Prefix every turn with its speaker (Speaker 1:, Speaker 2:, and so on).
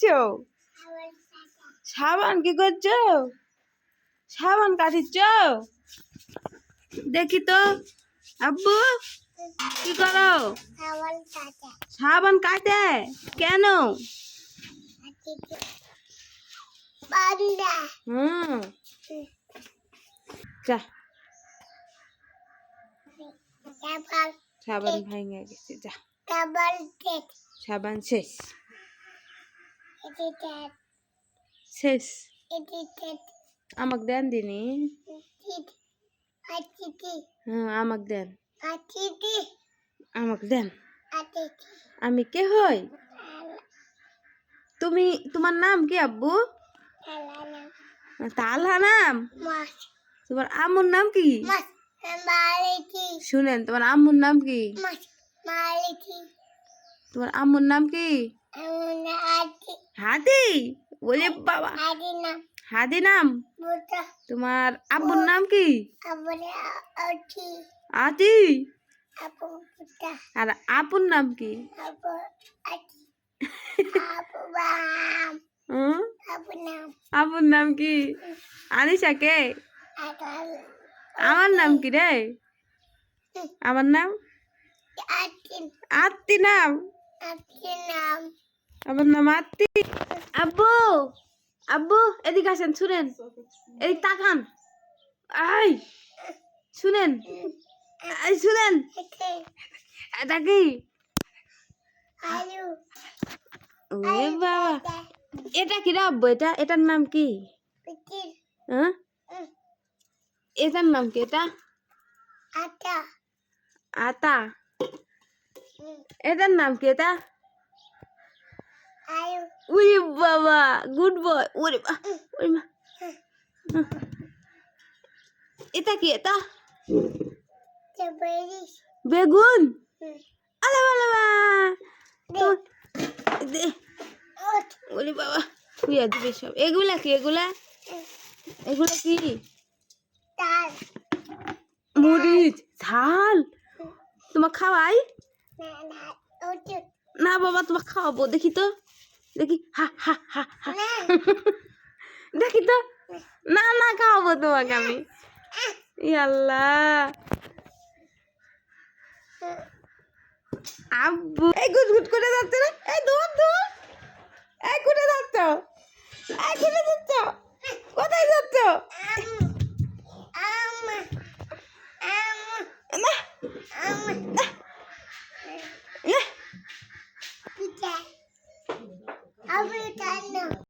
Speaker 1: করছো? সাবান কি করছো? সাবান কাটিচ্ছ? দেখি তো। আব্বু কি করো? সাবান কাটে কেন? হুম যা সাবান ভেঙে গেছে। যা সাবান শেষ শেষ। আমাকে দেন দিনি। হ্যাঁ আমাকে দেন, আমাকে দেন। আমি কে হই? তুমি, তোমার নাম কি আব্বু? তালহা নাম? তোমার আম্মুর নাম কি? শুনেন, তোমার আম্মুর নাম কি? তোমার আম্মুর নাম কি? হাদি। বলে বাবা, হাদি নাম। তোমার আব্বুর নাম কি? আতি। আর আপুর নাম কি? আপুর নাম কি? আনিশা কে? আমার নাম কি রে? আমার নাম আত্তি নাম। আমার নাম আত্তি। আব্বু, আব্বু এদিকে আসেন, শুনেন, এদিক তাকান। আই শুনেন, এই শুনেন, এটা কি? ওরে বাবা, এটা কি রে আব্বু? এটার নাম কি? হ্যাঁ এটার নাম কি? এটা আতা। এটার নাম কি? এটা উরি বাবা, গুড বয়। ওরে মা, ওরে মা। এটা কি? এটা বেগুন। আলে বালে বা, ওরে বাবা থুইয়া দিবে সব। এগুলা কি? এগুলা এগুলা কি? মরিচ ঝাল। তোমার খাওয়াই না বাবা, তোমার খাওয়াবো। দেখি তো, দেখি। হা হা হা হা দেখি তো। না না, খাওয়াবো তোমাকে আমি। আল্লাহ আব্বু, এই গুটগুট করে যাচ্ছে না। এই দূর দূর, এই কোথায় যাচ্ছ? এই কোথায় যাচ্ছ? কোথায় যাচ্ছ? না